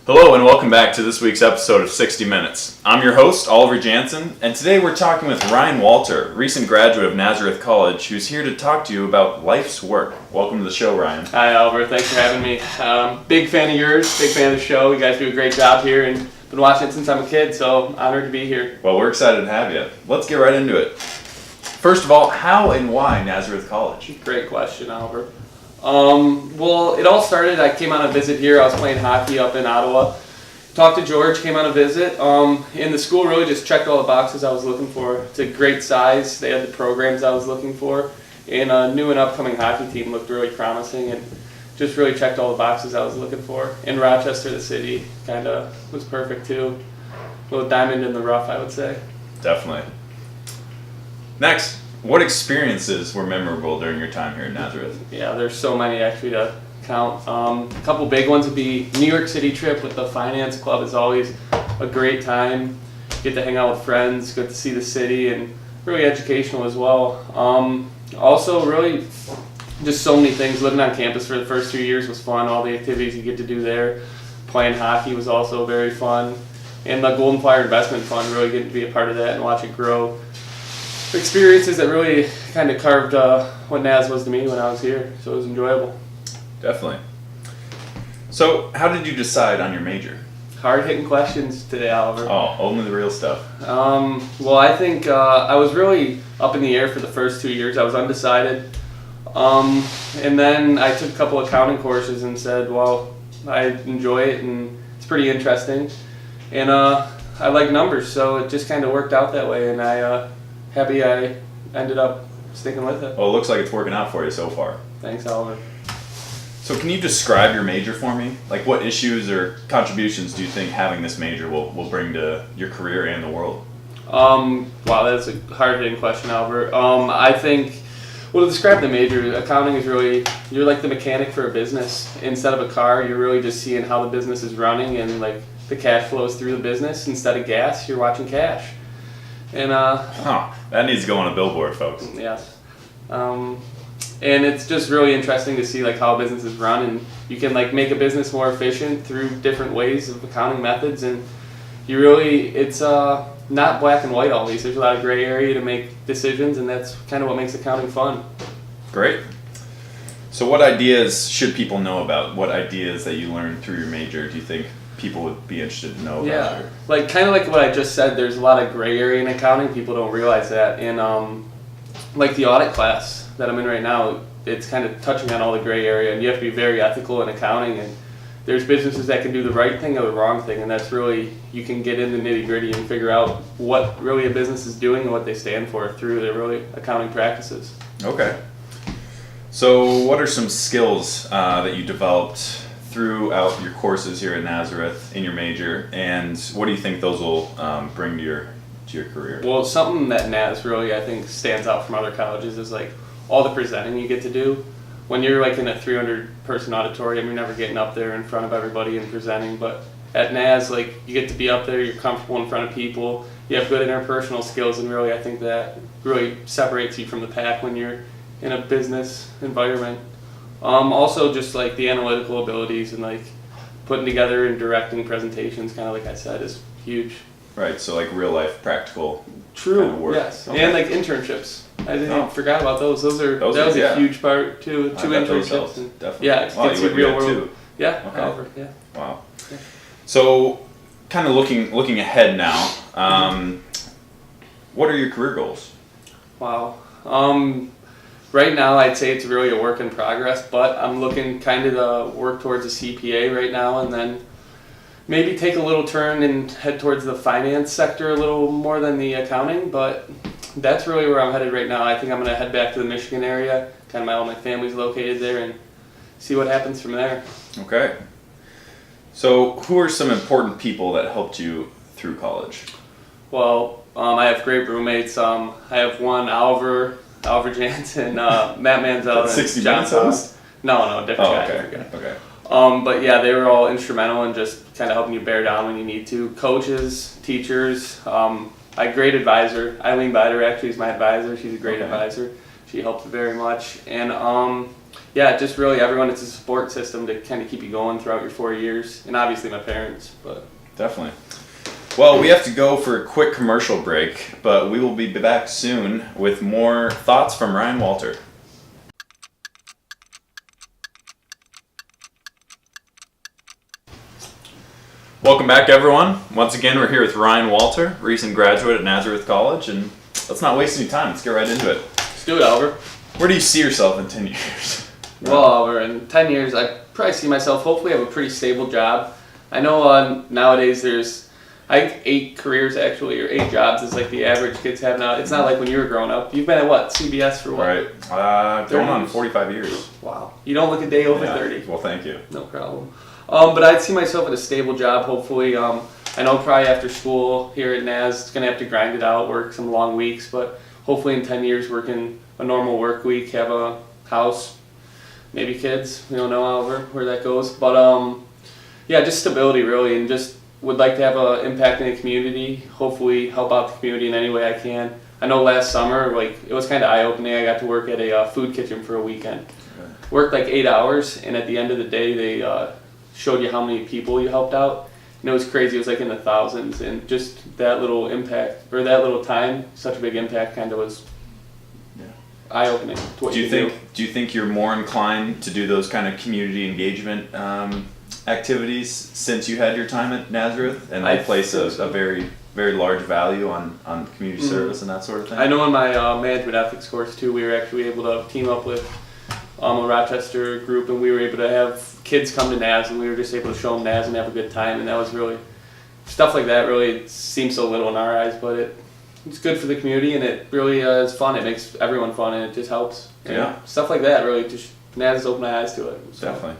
Hello and welcome back to this week's episode of 60 Minutes. I'm your host, Oliver Jansen, and today we're talking with Ryan Walter, recent graduate of Nazareth College, who's here to talk to you about life's work. Welcome to the show, Ryan. Hi, Oliver. Thanks for having me. Big fan of yours, big fan of the show. You guys do a great job here, and been watching it since I'm a kid, so honored to be here. Well, we're excited to have you. Let's get right into it. First of all, how and why Nazareth College? Great question, Oliver. Well, it all started, I came on a visit here. I was playing hockey up in Ottawa. Talked to George, came on a visit. And the school really just checked all the boxes I was looking for. It's a great size. They had the programs I was looking for. And a new and upcoming hockey team looked really promising and just really checked all the boxes I was looking for. In Rochester, the city, kind of was perfect too. A little diamond in the rough, I would say. Definitely. Next, what experiences were memorable during your time here in Nazareth? Yeah, there's so many actually to count. A couple big ones would be New York City trip with the finance club is always a great time. Get to hang out with friends, get to see the city, and really educational as well. Also, really just so many things. Living on campus for the first 2 years was fun. All the activities you get to do there. Playing hockey was also very fun. And the Golden Flyer Investment Fund, really getting to be a part of that and watch it grow. Experiences that really kind of carved what Naz was to me when I was here, so it was enjoyable. Definitely. So, how did you decide on your major? Hard-hitting questions today, Oliver. Oh, only the real stuff. Well, I think I was really up in the air for the first 2 years. I was undecided. And then I took a couple accounting courses and said, well, I enjoy it and it's pretty interesting. And I like numbers, so it just kind of worked out that way. And happy I ended up sticking with it. Well, it looks like it's working out for you so far. Thanks, Oliver. So can you describe your major for me? Like what issues or contributions do you think having this major will bring to your career and the world? Wow, that's a hard-hitting question, Albert. I think, well, to describe the major, accounting is really, you're like the mechanic for a business. Instead of a car, you're really just seeing how the business is running and like the cash flows through the business. Instead of gas, you're watching cash. And that needs to go on a billboard, folks. Yes. And it's just really interesting to see like how businesses run, and you can like make a business more efficient through different ways of accounting methods, and you really, it's not black and white always. There's a lot of gray area to make decisions, and that's kind of what makes accounting fun. Great. So what ideas should people know about? What ideas that you learned through your major do you think people would be interested to know about? Yeah, like kind of like what I just said, there's a lot of gray area in accounting. People don't realize that. And like the audit class that I'm in right now, it's kind of touching on all the gray area, and you have to be very ethical in accounting, and there's businesses that can do the right thing or the wrong thing, and that's really, you can get in the nitty gritty and figure out what really a business is doing and what they stand for through their really accounting practices. Okay. So what are some skills that you developed throughout your courses here at Nazareth in your major, and what do you think those will bring to your career? Well, something that Naz really, I think, stands out from other colleges is like all the presenting you get to do. When you're like in a 300-person auditorium, you're never getting up there in front of everybody and presenting, but at Naz, like, you get to be up there, you're comfortable in front of people, you have good interpersonal skills, and really, I think that really separates you from the pack when you're in a business environment. Also, just like the analytical abilities and like putting together and directing presentations, kind of like I said, is huge. Right, so like real life practical True. kind of work. Yes, Okay. and like internships. I forgot about those. That was yeah. a huge part too. I Two bet those internships. helped, And, definitely. yeah, it Wow, gets you you real had world. two. Yeah, Okay. Oliver, yeah. Wow. Yeah. So, kind of looking ahead now, what are your career goals? Wow. Right now, I'd say it's really a work in progress, but I'm looking kind of to work towards a CPA right now, and then maybe take a little turn and head towards the finance sector a little more than the accounting, but that's really where I'm headed right now. I think I'm going to head back to the Michigan area, kind of all my family's located there, and see what happens from there. Okay. So, who are some important people that helped you through college? Well, I have great roommates. I have one, Oliver Jansen, Matt Manzel, and 60 John Minutes Thomas. host? No, different guy. Okay. Different guy. Okay. But yeah, they were all instrumental in just kind of helping you bear down when you need to. Coaches, teachers, a great advisor. Eileen Bider actually is my advisor. She's a great advisor. She helped very much. And yeah, just really everyone. It's a support system to kind of keep you going throughout your 4 years, and obviously my parents. But Definitely. Well, we have to go for a quick commercial break, but we will be back soon with more thoughts from Ryan Walter. Welcome back, everyone. Once again, we're here with Ryan Walter, recent graduate at Nazareth College, and let's not waste any time. Let's get right into it. let's do it, Albert. Where do you see yourself in 10 years? Well, Albert, in 10 years, I probably see myself hopefully have a pretty stable job. I know nowadays there's, I think 8 careers actually, or 8 jobs is like the average kids have now. It's not like when you were growing up. You've been at what, CBS for what? Right. Going on 45 years. Wow. You don't look a day over Yeah. 30. Well, thank you. No problem. But I'd see myself in a stable job, hopefully. I know probably after school here at NAS, it's going to have to grind it out, work some long weeks, but hopefully in 10 years working a normal work week, have a house, maybe kids. We don't know, however, where that goes. But yeah, just stability really, and just would like to have an impact in the community, hopefully help out the community in any way I can. I know last summer, like, it was kind of eye-opening. I got to work at a food kitchen for a weekend. Worked like 8 hours, and at the end of the day, they showed you how many people you helped out. And it was crazy. It was like in the thousands, and just that little impact, or that little time, such a big impact, kind of was eye-opening to what Do you do. think you're more inclined to do those kind of community engagement activities since you had your time at Nazareth, and I they place think a so. very large value on community service and that sort of thing? I know in my management ethics course too, we were actually able to team up with a Rochester group, and we were able to have kids come to NAS, and we were just able to show them NAS and have a good time, and that was really, stuff like that really seems so little in our eyes, but it's good for the community, and it really is fun. It makes everyone fun, and it just helps. And Yeah. stuff like that really just, NAS has opened my eyes to it. So. Definitely.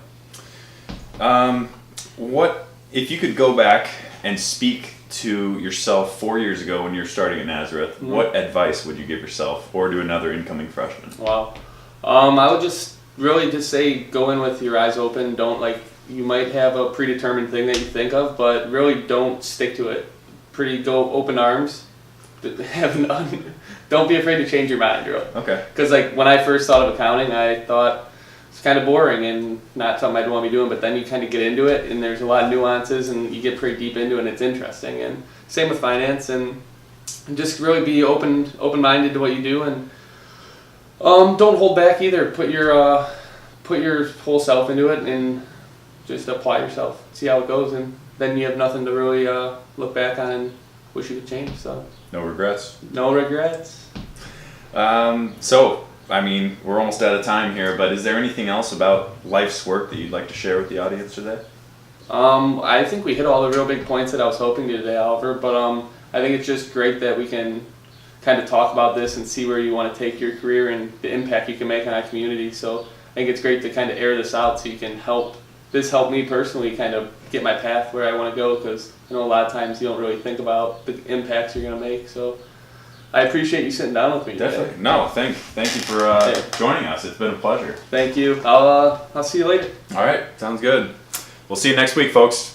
What if you could go back and speak to yourself 4 years ago when you were starting at Nazareth? Mm-hmm. What advice would you give yourself or to another incoming freshman? Wow. I would just really just say go in with your eyes open. Don't you might have a predetermined thing that you think of, but really don't stick to it. Go open arms. Don't be afraid to change your mind, really. Okay. Because when I first thought of accounting, I thought it's kind of boring and not something I'd want to be doing. But then you kind of get into it, and there's a lot of nuances, and you get pretty deep into it, and it's interesting. And same with finance, and just really be open-minded to what you do, and don't hold back either. Put your whole self into it, and just apply yourself. See how it goes, and then you have nothing to really look back on and wish you could change. So No regrets? no regrets. So, I mean, we're almost out of time here, but is there anything else about life's work that you'd like to share with the audience today? I think we hit all the real big points that I was hoping to today, Oliver, but I think it's just great that we can kind of talk about this and see where you want to take your career and the impact you can make on our community. So I think it's great to kind of air this out so you can help me personally kind of get my path where I want to go, because I know a lot of times you don't really think about the impacts you're going to make. So I appreciate you sitting down with me today. Definitely. No, thank you for joining us. It's been a pleasure. Thank you. I'll see you later. All right, sounds good. We'll see you next week, folks.